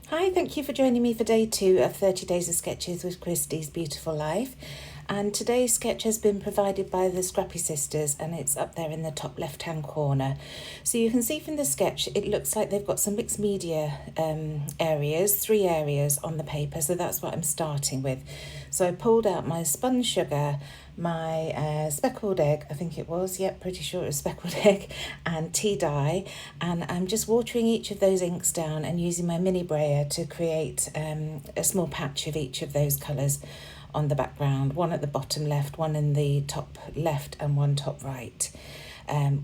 Hi, thank you for joining me for day 2 of 30 Days of Sketches with Christie's Beautiful Life. And today's sketch has been provided by the Scrappy Sisters, and it's up there in the top left-hand corner. So you can see from the sketch, it looks like they've got some mixed media areas, 3 areas on the paper, so that's what I'm starting with. So I pulled out my spun sugar, my speckled egg, I think it was, yep, pretty sure it was speckled egg, and tea dye, and I'm just watering each of those inks down and using my mini brayer to create a small patch of each of those colours on the background, one at the bottom left, one in the top left and one top right.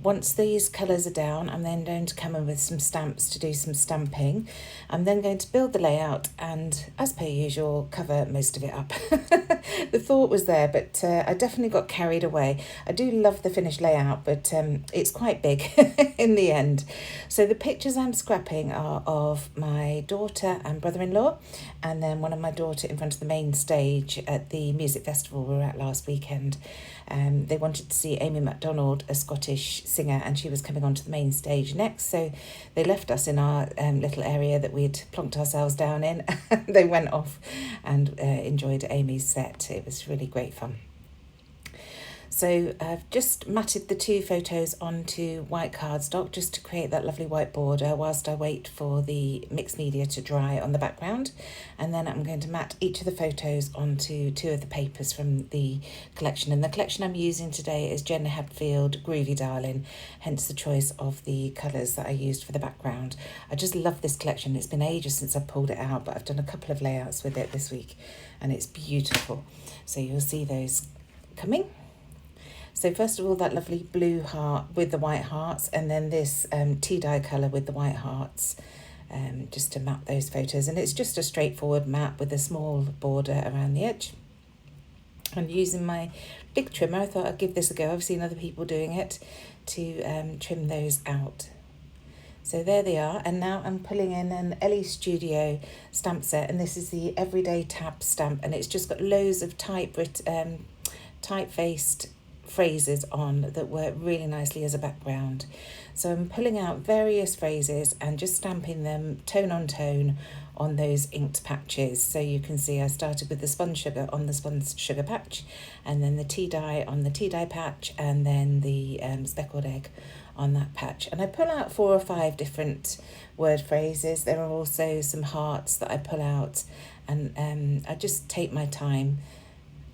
Once these colours are down, I'm then going to come in with some stamps to do some stamping. I'm then going to build the layout and, as per usual, cover most of it up. The thought was there, but I definitely got carried away. I do love the finished layout, but it's quite big in the end. So the pictures I'm scrapping are of my daughter and brother-in-law, and then one of my daughter in front of the main stage at the music festival we were at last weekend. They wanted to see Amy MacDonald, a Scottish singer, and she was coming onto the main stage next. So they left us in our little area that we'd plonked ourselves down in. They went off and enjoyed Amy's set. It was really great fun. So I've just matted the 2 photos onto white cardstock just to create that lovely white border whilst I wait for the mixed media to dry on the background. And then I'm going to mat each of the photos onto 2 of the papers from the collection. And the collection I'm using today is Jen Hadfield Groovy Darlin, hence the choice of the colours that I used for the background. I just love this collection. It's been ages since I pulled it out, but I've done a couple of layouts with it this week and it's beautiful. So you'll see those coming. So first of all, that lovely blue heart with the white hearts, and then this tea dye colour with the white hearts, just to map those photos. And it's just a straightforward map with a small border around the edge. And using my big trimmer, I thought I'd give this a go. I've seen other people doing it, to trim those out. So there they are, and now I'm pulling in an Ellie Studio stamp set, and this is the Everyday Tab stamp, and it's just got loads of typefaced phrases on that work really nicely as a background. So I'm pulling out various phrases and just stamping them tone on tone on those inked patches. So you can see I started with the spun sugar on the spun sugar patch, and then the tea dye on the tea dye patch, and then the speckled egg on that patch. And I pull out 4 or 5 different word phrases. There are also some hearts that I pull out, and I just take my time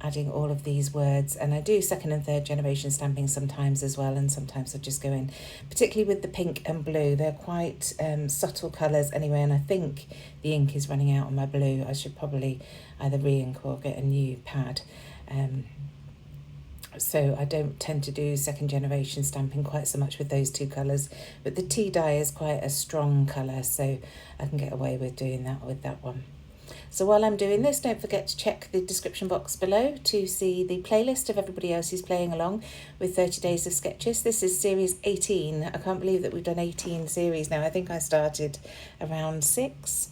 adding all of these words. And I do 2nd and 3rd generation stamping sometimes as well, and sometimes I just go in, particularly with the pink and blue. They're quite subtle colours anyway, and I think the ink is running out on my blue. I should probably either re-ink or get a new pad. So I don't tend to do 2nd generation stamping quite so much with those 2 colours, but the tea dye is quite a strong colour, so I can get away with doing that with that one. So while I'm doing this, don't forget to check the description box below to see the playlist of everybody else who's playing along with 30 Days of Sketches. This is series 18. I can't believe that we've done 18 series now. I think I started around 6.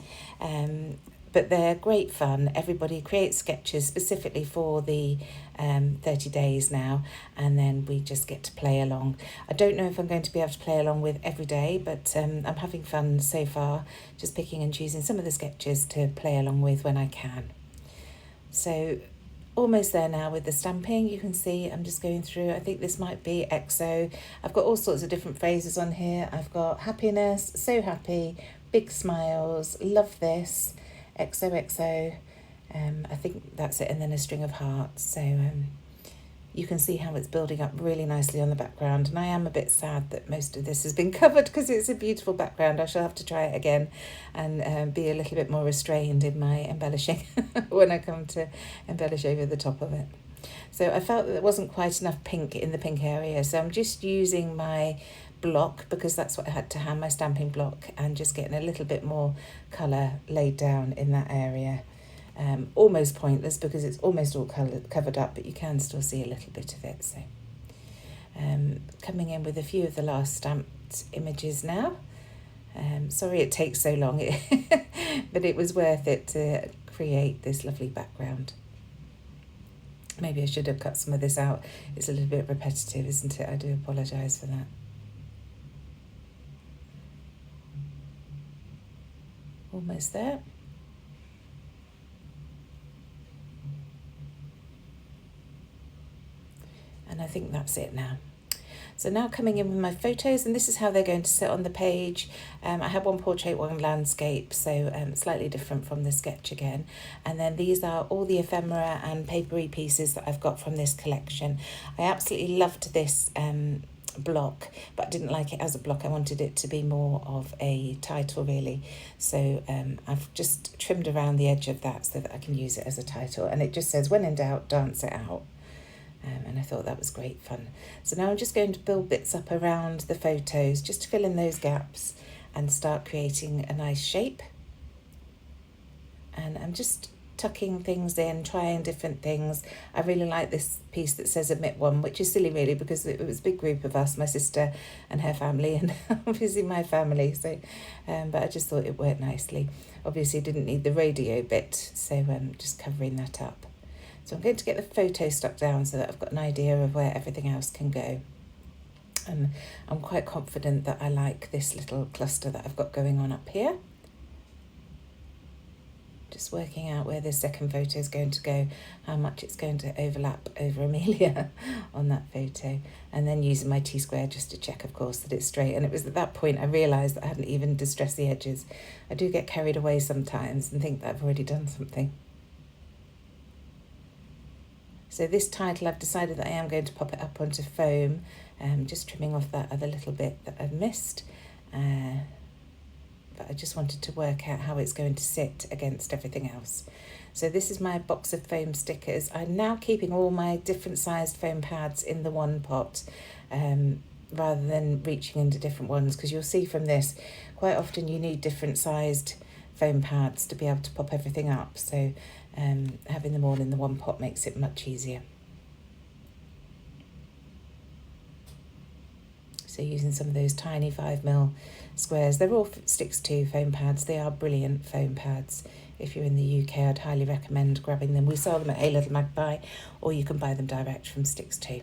But they're great fun. Everybody creates sketches specifically for the 30 days now, and then we just get to play along. I don't know if I'm going to be able to play along with every day, but I'm having fun so far, just picking and choosing some of the sketches to play along with when I can. So almost there now with the stamping. You can see I'm just going through. I think this might be EXO. I've got all sorts of different phrases on here. I've got happiness, so happy, big smiles, love this, XOXO, I think that's it, and then a string of hearts. So you can see how it's building up really nicely on the background, and I am a bit sad that most of this has been covered because it's a beautiful background. I shall have to try it again and be a little bit more restrained in my embellishing when I come to embellish over the top of it. So I felt that there wasn't quite enough pink in the pink area, so I'm just using my block, because that's what I had to hand, my stamping block, and just getting a little bit more colour laid down in that area. Almost pointless because it's almost all covered up, but you can still see a little bit of it. So coming in with a few of the last stamped images now. Sorry it takes so long, but it was worth it to create this lovely background. Maybe I should have cut some of this out. It's a little bit repetitive, isn't it? I do apologise for that. Almost there. And I think that's it now. So now coming in with my photos, and this is how they're going to sit on the page. I have one portrait, one landscape, so slightly different from the sketch again. And then these are all the ephemera and papery pieces that I've got from this collection. I absolutely loved this block, but I didn't like it as a block. I wanted it to be more of a title really. So I've just trimmed around the edge of that so that I can use it as a title. And it just says, when in doubt, dance it out. And I thought that was great fun. So now I'm just going to build bits up around the photos just to fill in those gaps and start creating a nice shape. And I'm just tucking things in, trying different things. I really like this piece that says admit one, which is silly really because it was a big group of us, my sister and her family and obviously my family. So, but I just thought it worked nicely. Obviously didn't need the radio bit, so just covering that up. So I'm going to get the photo stuck down so that I've got an idea of where everything else can go. And I'm quite confident that I like this little cluster that I've got going on up here. Just working out where the second photo is going to go, how much it's going to overlap over Amelia on that photo. And then using my T-square just to check, of course, that it's straight. And it was at that point I realised that I hadn't even distressed the edges. I do get carried away sometimes and think that I've already done something. So this title, I've decided that I am going to pop it up onto foam, just trimming off that other little bit that I've missed. But I just wanted to work out how it's going to sit against everything else. So this is my box of foam stickers. I'm now keeping all my different sized foam pads in the one pot, rather than reaching into different ones, because you'll see from this, quite often you need different sized foam pads to be able to pop everything up. So having them all in the one pot makes it much easier. So using some of those tiny 5mm squares, they're all Sticks 2 foam pads. They are brilliant foam pads. If you're in the UK, I'd highly recommend grabbing them. We sell them at Hey Little Magpie, or you can buy them direct from Sticks 2.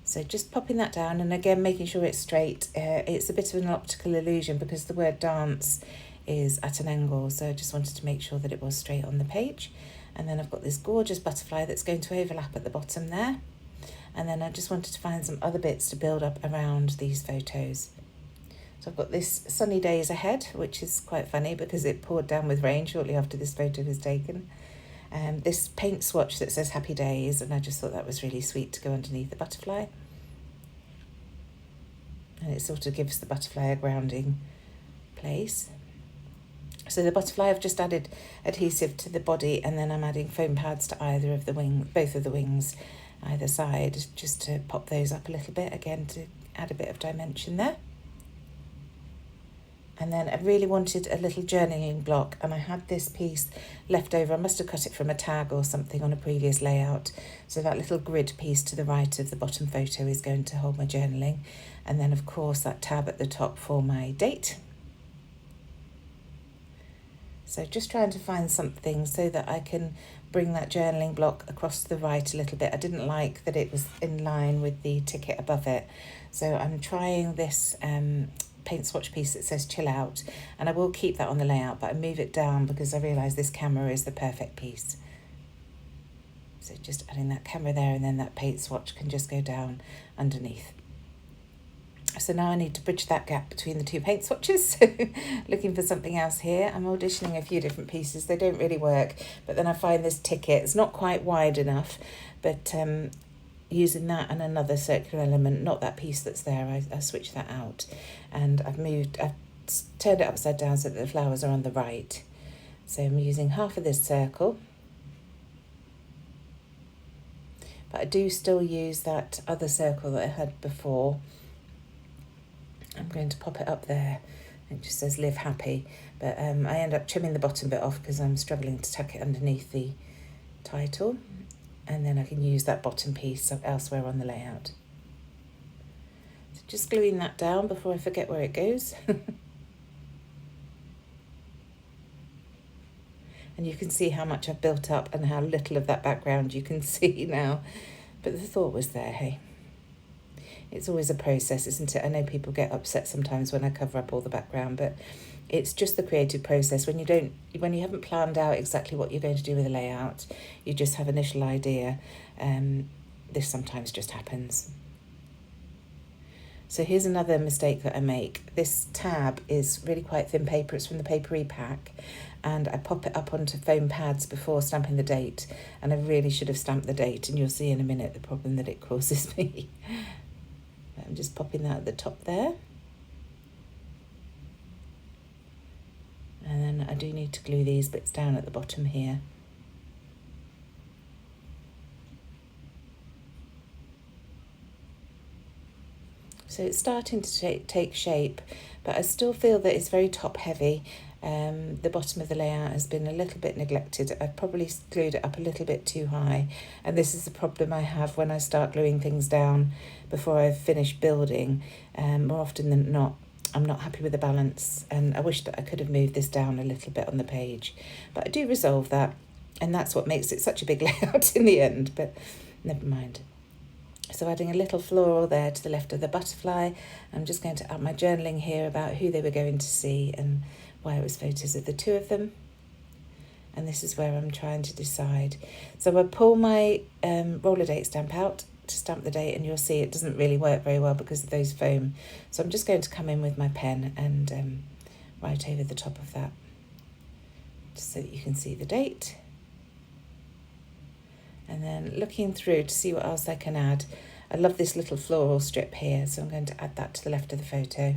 So just popping that down, and again making sure it's straight. It's a bit of an optical illusion because the word dance is at an angle, so I just wanted to make sure that it was straight on the page. And then I've got this gorgeous butterfly that's going to overlap at the bottom there. And then I just wanted to find some other bits to build up around these photos. So I've got this sunny days ahead, which is quite funny because it poured down with rain shortly after this photo was taken. This paint swatch that says happy days, and I just thought that was really sweet to go underneath the butterfly. And it sort of gives the butterfly a grounding place. So the butterfly, I've just added adhesive to the body, and then I'm adding foam pads to either of the wings, both of the wings, either side, just to pop those up a little bit, again to add a bit of dimension there. And then I really wanted a little journaling block, and I had this piece left over. I must have cut it from a tag or something on a previous layout. So that little grid piece to the right of the bottom photo is going to hold my journaling. And then of course that tab at the top for my date. So just trying to find something so that I can bring that journaling block across to the right a little bit. I didn't like that it was in line with the ticket above it. So I'm trying this paint swatch piece that says chill out, and I will keep that on the layout, but I move it down because I realise this camera is the perfect piece. So just adding that camera there, and then that paint swatch can just go down underneath. So now I need to bridge that gap between the two paint swatches. So looking for something else here. I'm auditioning a few different pieces. They don't really work, but then I find this ticket, it's not quite wide enough, but using that and another circular element, not that piece that's there, I switched that out, and I've turned it upside down so that the flowers are on the right. So I'm using half of this circle, but I do still use that other circle that I had before. I'm going to pop it up there. It just says live happy, but I end up trimming the bottom bit off because I'm struggling to tuck it underneath the title, and then I can use that bottom piece elsewhere on the layout. So just gluing that down before I forget where it goes. And you can see how much I've built up and how little of that background you can see now, but the thought was there, hey. It's always a process, isn't it? I know people get upset sometimes when I cover up all the background, but it's just the creative process. When you haven't planned out exactly what you're going to do with the layout, you just have initial idea. This sometimes just happens. So here's another mistake that I make. This tab is really quite thin paper. It's from the Papery pack, and I pop it up onto foam pads before stamping the date, and I really should have stamped the date, and you'll see in a minute the problem that it causes me. I'm just popping that at the top there. And then I do need to glue these bits down at the bottom here. So it's starting to take shape, but I still feel that it's very top heavy. The bottom of the layout has been a little bit neglected. I've probably glued it up a little bit too high, and this is the problem I have when I start gluing things down before I've finished building. More often than not, I'm not happy with the balance, and I wish that I could have moved this down a little bit on the page, but I do resolve that, and that's what makes it such a big layout in the end, but never mind. So adding a little floral there to the left of the butterfly. I'm just going to add my journaling here about who they were going to see and why it was photos of the two of them. And this is where I'm trying to decide. So I pull my roller date stamp out to stamp the date, and you'll see it doesn't really work very well because of those foam. So I'm just going to come in with my pen and write over the top of that, just so that you can see the date. And then looking through to see what else I can add. I love this little floral strip here, so I'm going to add that to the left of the photo.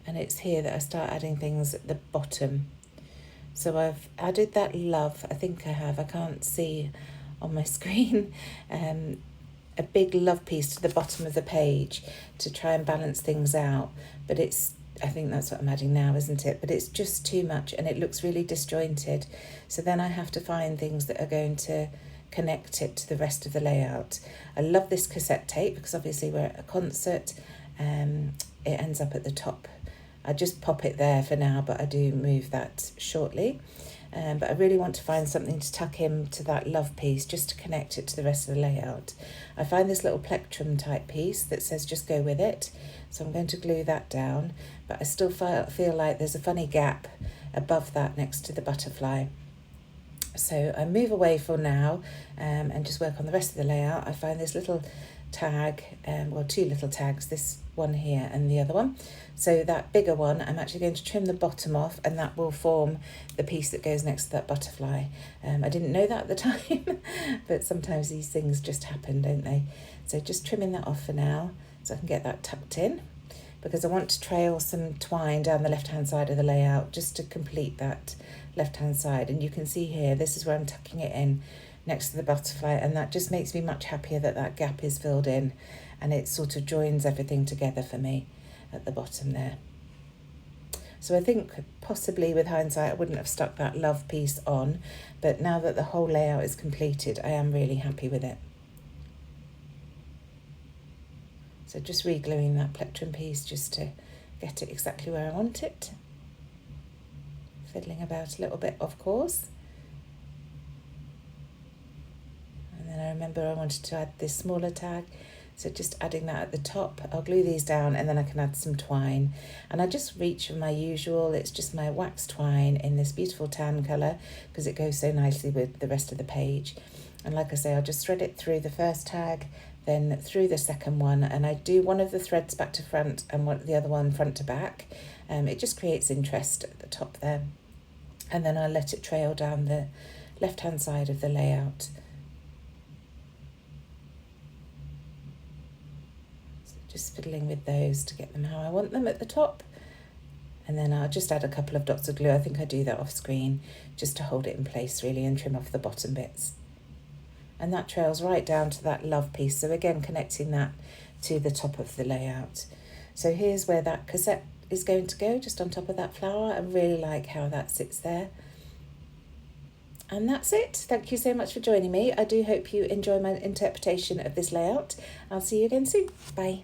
And it's here that I start adding things at the bottom. So I've added that love, I think I have, I can't see on my screen, a big love piece to the bottom of the page to try and balance things out, but I think that's what I'm adding now, isn't it? But it's just too much and it looks really disjointed. So then I have to find things that are going to connect it to the rest of the layout. I love this cassette tape because obviously we're at a concert. It ends up at the top. I just pop it there for now, but I do move that shortly. But I really want to find something to tuck into that love piece just to connect it to the rest of the layout. I find this little plectrum type piece that says just go with it. So I'm going to glue that down, but I still feel like there's a funny gap above that next to the butterfly. So I move away for now and just work on the rest of the layout. I find this little tag, well, two little tags, this one here and the other one. So that bigger one, I'm actually going to trim the bottom off, and that will form the piece that goes next to that butterfly. I didn't know that at the time, but sometimes these things just happen, don't they? So just trimming that off for now, so I can get that tucked in, because I want to trail some twine down the left-hand side of the layout just to complete that left-hand side. And you can see here, this is where I'm tucking it in next to the butterfly, and that just makes me much happier that that gap is filled in, and it sort of joins everything together for me at the bottom there. So I think possibly with hindsight I wouldn't have stuck that love piece on, but now that the whole layout is completed, I am really happy with it. So just re-gluing that plectrum piece just to get it exactly where I want it. Fiddling about a little bit, of course. And then I remember I wanted to add this smaller tag, so just adding that at the top. I'll glue these down and then I can add some twine. And I just reach for my usual, it's just my wax twine in this beautiful tan colour, because it goes so nicely with the rest of the page. And like I say, I'll just thread it through the first tag, then through the second one, and I do one of the threads back to front and the other one front to back. It just creates interest at the top there. And then I'll let it trail down the left-hand side of the layout. So just fiddling with those to get them how I want them at the top. And then I'll just add a couple of dots of glue. I think I do that off screen just to hold it in place really and trim off the bottom bits. And that trails right down to that love piece. So again, connecting that to the top of the layout. So here's where that cassette is going to go, just on top of that flower. I really like how that sits there. And that's it. Thank you so much for joining me. I do hope you enjoy my interpretation of this layout. I'll see you again soon. Bye.